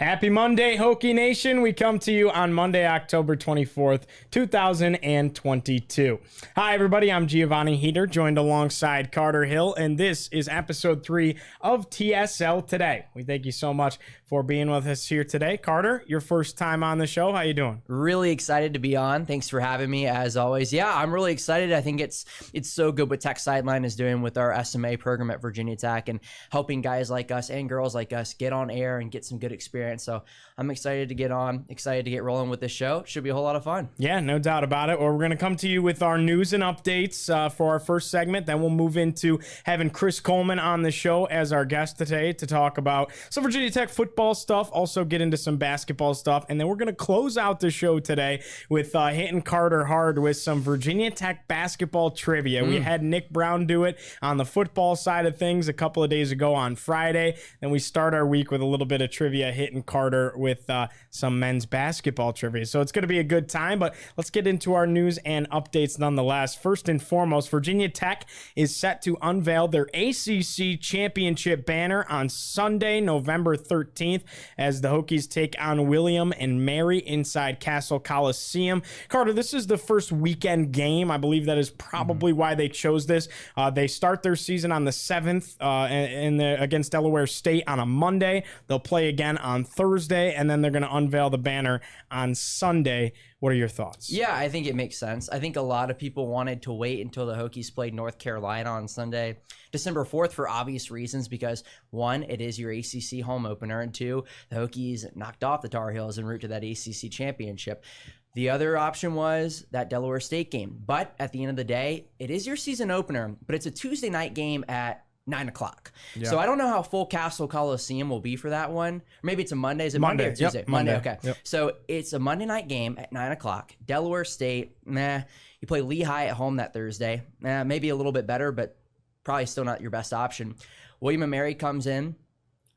Happy Monday, Hokie Nation. We come to you on Monday, October 24th, 2022. Hi, everybody. I'm Giovanni Heater, joined alongside Carter Hill, and this is episode 3 of TSL Today. We thank you so much for being with us here today. Carter, your first time on the show. How you doing? Really excited to be on. Thanks for having me, as always. Yeah, I'm really excited. I think it's so good what Tech Sideline is doing with our SMA program at Virginia Tech and helping guys like us and girls like us get on air and get some good experience. So I'm excited to get on, excited to get rolling with this show. Should be a whole lot of fun. Yeah, no doubt about it. Well, we're going to come to you with our news and updates for our first segment. Then we'll move into having Chris Coleman on the show as our guest today to talk about some Virginia Tech football stuff, also get into some basketball stuff. And then we're going to close out the show today with hitting Carter hard with some Virginia Tech basketball trivia. We had Nick Brown do it on the football side of things a couple of days ago on Friday. Then we start our week with a little bit of trivia hitting Carter with some men's basketball trivia. So it's going to be a good time, but let's get into our news and updates nonetheless. First and foremost, Virginia Tech is set to unveil their ACC Championship Banner on Sunday, November 13th, as the Hokies take on William and Mary inside Castle Coliseum. Carter, this is the first weekend game. I believe that is probably why they chose this. They start their season on the 7th against Delaware State on a Monday. They'll play again on Thursday, and then they're going to unveil the banner on Sunday. What are your thoughts? Yeah, I think it makes sense. I think a lot of people wanted to wait until the Hokies played North Carolina on Sunday, December 4th, for obvious reasons, because one, it is your ACC home opener, and two, the Hokies knocked off the Tar Heels en route to that ACC championship. The other option was that Delaware State game. But at the end of the day, it is your season opener, but it's a Tuesday night game at 9 o'clock. Yeah. So I don't know how full Castle Coliseum will be for that one. Or maybe it's a Monday. Is it Monday or Tuesday? Yep, Monday. Okay. Yep. So it's a Monday night game at 9 o'clock. Delaware State, You play Lehigh at home that Thursday. Maybe a little bit better, but probably still not your best option. William and Mary comes in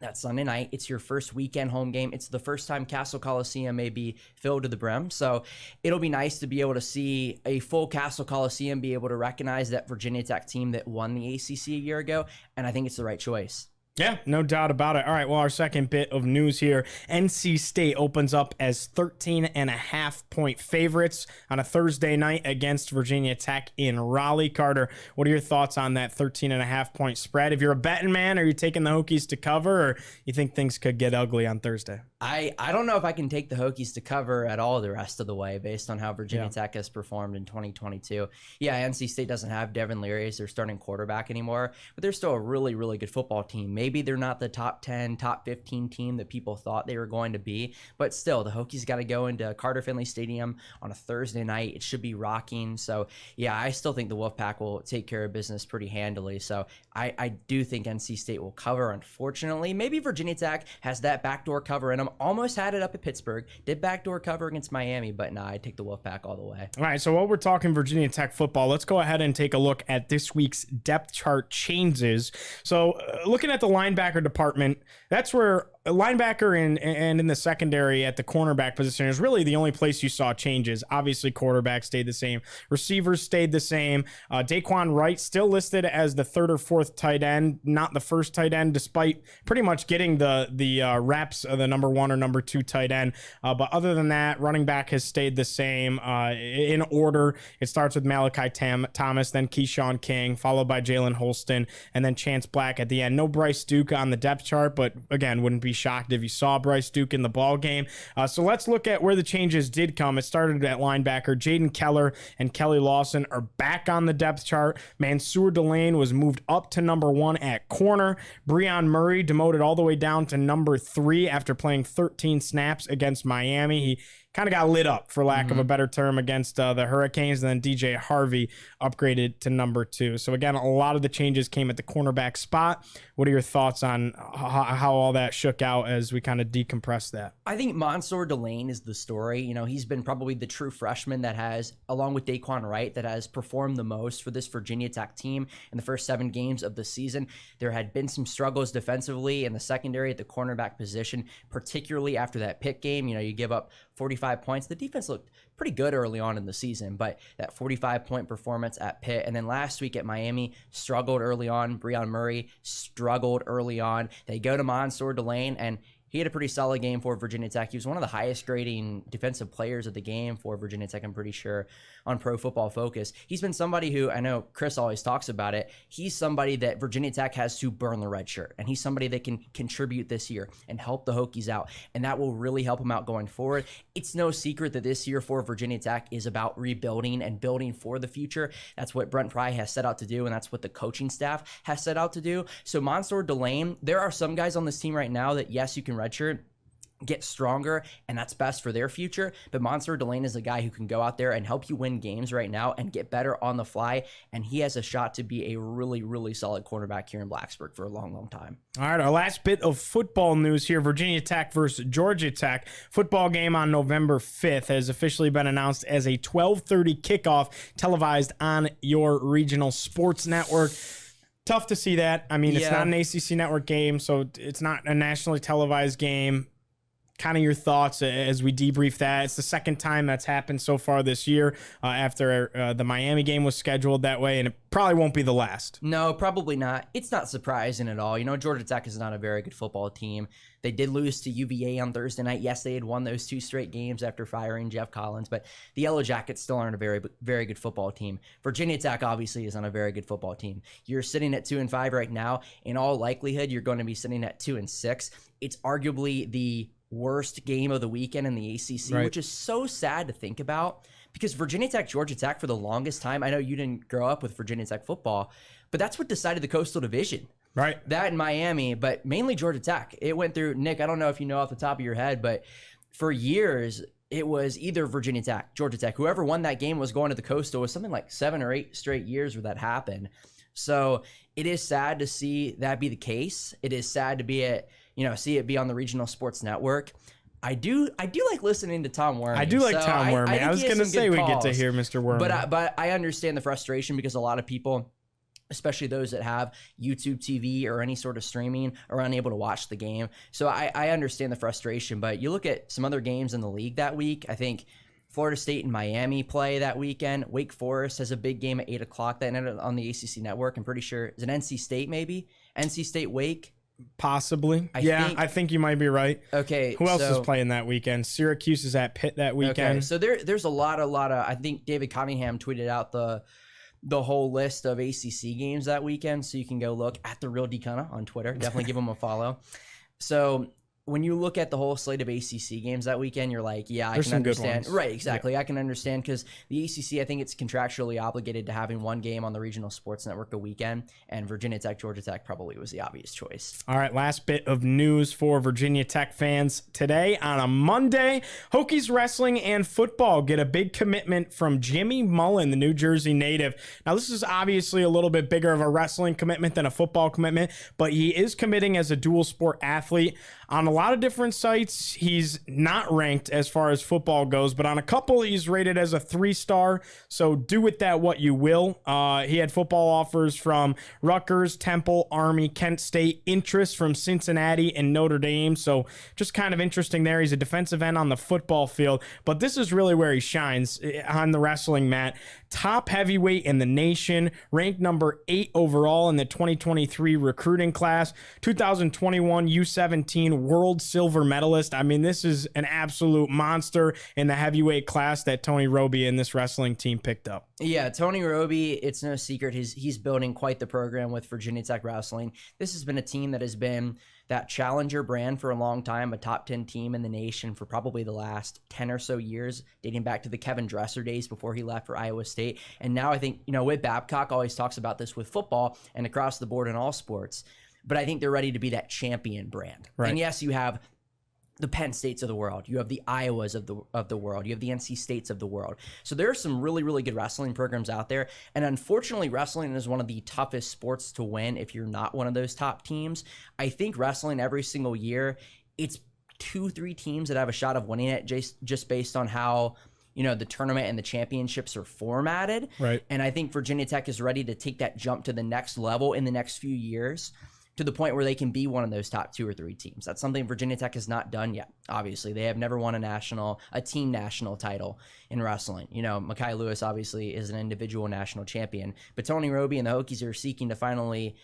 that Sunday night. It's your first weekend home game. It's the first time Castle Coliseum may be filled to the brim. So it'll be nice to be able to see a full Castle Coliseum, be able to recognize that Virginia Tech team that won the ACC a year ago. And I think it's the right choice. Yeah, no doubt about it. All right, well, our second bit of news here. NC State opens up as 13.5-point favorites on a Thursday night against Virginia Tech in Raleigh. Carter, what are your thoughts on that 13.5-point spread? If you're a betting man, are you taking the Hokies to cover, or you think things could get ugly on Thursday? I don't know if I can take the Hokies to cover at all the rest of the way based on how Virginia Tech has performed in 2022. Yeah, NC State doesn't have Devin Leary as their starting quarterback anymore, but they're still a really, really good football team. Maybe they're not the top 10, top 15 team that people thought they were going to be, but still, the Hokies got to go into Carter Finley Stadium on a Thursday night. It should be rocking. So, yeah, I still think the Wolfpack will take care of business pretty handily. So, I do think NC State will cover, unfortunately. Maybe Virginia Tech has that backdoor cover in them. Almost had it up at Pittsburgh. Did backdoor cover against Miami, but nah, I take the Wolfpack all the way. All right, so while we're talking Virginia Tech football, let's go ahead and take a look at this week's depth chart changes. So looking at the linebacker department, that's where a linebacker and in the secondary at the cornerback position is really the only place you saw changes. Obviously, quarterback stayed the same. Receivers stayed the same. Daquan Wright still listed as the third or fourth tight end, not the first tight end, despite pretty much getting the reps of the number one or number two tight end. But other than that, running back has stayed the same. In order, it starts with Malachi Thomas, then Keyshawn King, followed by Jalen Holston, and then Chance Black at the end. No Bryce Duke on the depth chart, but again, wouldn't be shocked if you saw Bryce Duke in the ball game. So let's look at where the changes did come. It started at linebacker. Jaden Keller and Kelly Lawson are back on the depth chart. Mansour Delane was moved up to number 1 at corner. Breon Murray demoted all the way down to number 3 after playing 13 snaps against Miami. He kind of got lit up, for lack of a better term, against the Hurricanes. And then DJ Harvey upgraded to number 2. So again, a lot of the changes came at the cornerback spot. What are your thoughts on how all that shook out as we kind of decompress that? I think Mansour Delane is the story. You know, he's been probably the true freshman that has, along with Daquan Wright, that has performed the most for this Virginia Tech team in the first 7 games of the season. There had been some struggles defensively in the secondary at the cornerback position, particularly after that Pitt game. You know, you give up 45 points. The defense looked pretty good early on in the season, but that 45-point performance at Pitt, and then last week at Miami, struggled early on. Breon Murray struggled early on. They go to Mansour Delane, and He had a pretty solid game for Virginia Tech. He was one of the highest grading defensive players of the game for Virginia Tech, I'm pretty sure, on Pro Football Focus. He's been somebody who, I know Chris always talks about it, he's somebody that Virginia Tech has to burn the red shirt, and he's somebody that can contribute this year and help the Hokies out, and that will really help him out going forward. It's no secret that this year for Virginia Tech is about rebuilding and building for the future. That's what Brent Pry has set out to do, and that's what the coaching staff has set out to do. So Mansour Delane, there are some guys on this team right now that, yes, you can redshirt, get stronger, and that's best for their future. But Mansour Delane is a guy who can go out there and help you win games right now and get better on the fly. And he has a shot to be a really, really solid cornerback here in Blacksburg for a long, long time. All right, our last bit of football news here. Virginia Tech versus Georgia Tech. Football game on November 5th has officially been announced as a 12:30 kickoff televised on your regional sports network. Tough to see that. I mean, it's not an ACC network game, so it's not a nationally televised game. Kind of your thoughts as we debrief that. It's the second time that's happened so far this year after the Miami game was scheduled that way, and it probably won't be the last. No, probably not. It's not surprising at all. You know, Georgia Tech is not a very good football team. They did lose to UVA on Thursday night. Yes, they had won those 2 straight games after firing Jeff Collins, but the Yellow Jackets still aren't a very, very good football team. Virginia Tech obviously is on a very good football team. You're sitting at 2-5 right now. In all likelihood, you're going to be sitting at 2-6. It's arguably the worst game of the weekend in the ACC, which is so sad to think about because Virginia Tech, Georgia Tech for the longest time, I know you didn't grow up with Virginia Tech football, but that's what decided the Coastal Division. Right. That in Miami, but mainly Georgia Tech. It went through, Nick, I don't know if you know off the top of your head, but for years, it was either Virginia Tech, Georgia Tech. Whoever won that game was going to the Coastal. It was something like 7 or 8 straight years where that happened. So it is sad to see that be the case. It is sad to be at, see it be on the regional sports network. I do like listening to Tom Wormy. I do like Tom Wormy. I was going to say we get to hear Mr. Wormy. But I understand the frustration because a lot of people, especially those that have YouTube TV or any sort of streaming, are unable to watch the game. So I understand the frustration. But you look at some other games in the league that week, I think Florida State and Miami play that weekend. Wake Forest has a big game at 8 o'clock that ended on the ACC network. I'm pretty sure. Is it NC State maybe? NC State Wake? Possibly. I think you might be right. Okay. Who else is playing that weekend? Syracuse is at Pitt that weekend. Okay, so there's a lot of, I think David Cunningham tweeted out the whole list of ACC games that weekend, so you can go look at The Real DCunna on Twitter. Definitely give him a follow. So when you look at the whole slate of ACC games that weekend, you're like, I can understand. Right, exactly. Yeah. I can understand because the ACC, I think it's contractually obligated to having one game on the regional sports network a weekend, and Virginia Tech, Georgia Tech probably was the obvious choice. All right, last bit of news for Virginia Tech fans today on a Monday. Hokies Wrestling and Football get a big commitment from Jimmy Mullen, the New Jersey native. Now, this is obviously a little bit bigger of a wrestling commitment than a football commitment, but he is committing as a dual sport athlete. On a lot of different sites, he's not ranked as far as football goes, but on a couple, he's rated as a 3-star. So do with that what you will. He had football offers from Rutgers, Temple, Army, Kent State, interest from Cincinnati and Notre Dame. So just kind of interesting there. He's a defensive end on the football field, but this is really where he shines on the wrestling mat. Top heavyweight in the nation, ranked number 8 overall in the 2023 recruiting class, 2021 U17 world silver medalist. I mean, this is an absolute monster in the heavyweight class that Tony Roby and this wrestling team picked up. Yeah, Tony Roby, it's no secret, he's building quite the program with Virginia Tech Wrestling. This has been a team that has been that challenger brand for a long time, a top 10 team in the nation for probably the last 10 or so years, dating back to the Kevin Dresser days before he left for Iowa State. And now I think, Whit Babcock always talks about this with football and across the board in all sports, but I think they're ready to be that champion brand. Right. And yes, you have the Penn States of the world. You have the Iowas of the world. You have the NC States of the world. So there are some really, really good wrestling programs out there. And unfortunately, wrestling is one of the toughest sports to win if you're not one of those top teams. I think wrestling every single year, it's 2-3 teams that have a shot of winning it just based on how the tournament and the championships are formatted. Right. And I think Virginia Tech is ready to take that jump to the next level in the next few years, to the point where they can be one of those top 2 or 3 teams. That's something Virginia Tech has not done yet. Obviously, they have never won a team national title in wrestling. Mekhi Lewis obviously is an individual national champion, but Tony Roby and the Hokies are seeking to finally,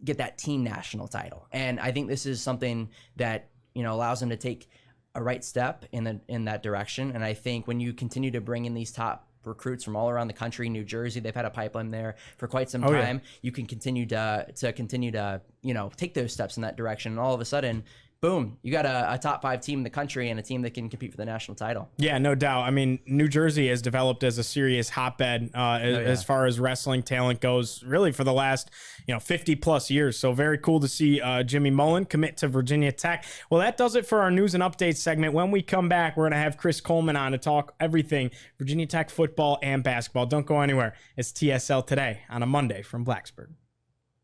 get that team national title. And I think this is something that, you know, allows them to take a right step in that direction. And I think when you continue to bring in these top recruits from all around the country, New Jersey, they've had a pipeline there for quite some time. Yeah. You can continue to, you know, take those steps in that direction. And all of a sudden, boom, you got a top 5 team in the country and a team that can compete for the national title. Yeah, no doubt. I mean, New Jersey has developed as a serious hotbed as far as wrestling talent goes, really for the last, 50 plus years. So very cool to see Jimmy Mullen commit to Virginia Tech. Well, that does it for our news and updates segment. When we come back, we're going to have Chris Coleman on to talk everything Virginia Tech football and basketball. Don't go anywhere. It's TSL Today on a Monday from Blacksburg.